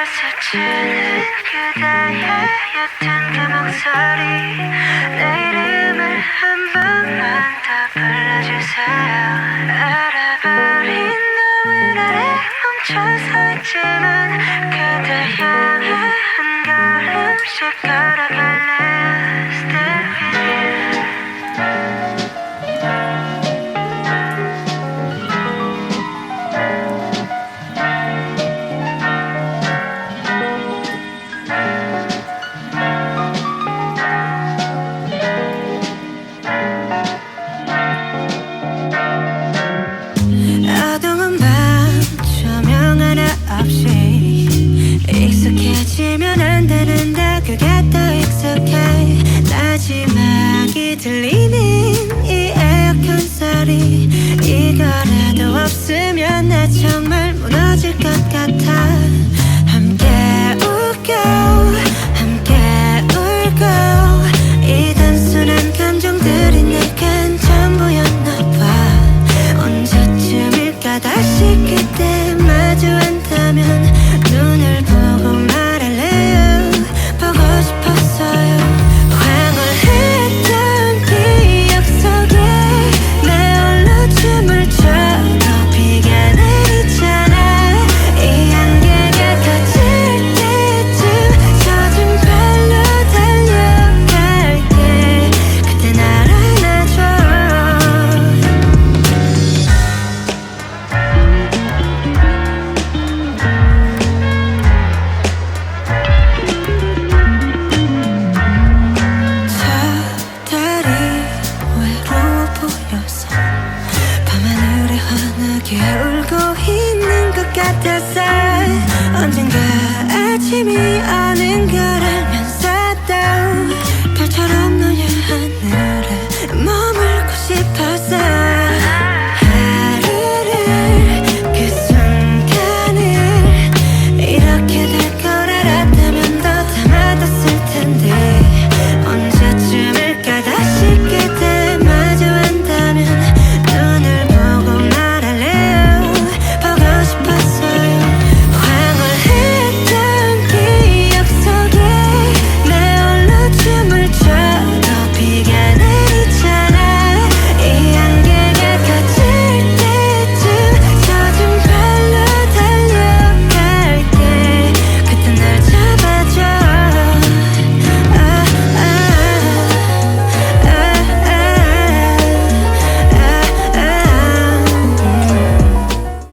스치는 그대의 옅은 그 목소리 내 이름을 한 번만 더 불러주세요. 알아버린 너의 나를 멈춰서 있지만 그대 향해 한 걸음씩 걸어갈래요. Stay with you. 어두운 밤 조명 하나 없이 익숙해지면 안 되는데 그게 더 익숙해. 마지막이 들리는 이 에어컨 소리 이거라도 없으면 나 정말 무너질 것 같아. 함께 웃고 함께 울고 이 단순한 감정들이 내겐 전부였나 봐. 언제쯤일까 다시 그때 마주 앉다면 눈을 보고 말할래요. 보고 싶었어요. 황홀했던 기억 속에 내 홀로 춤을 춰도 비가 내리잖아. 이 안개가 커질 때쯤 젖은 발로 달려갈게. 그때 날 안아줘. 저 달이 외로워 보여서 밤하늘에 환하게 울고 있는 것 같았어. 언젠가 아침이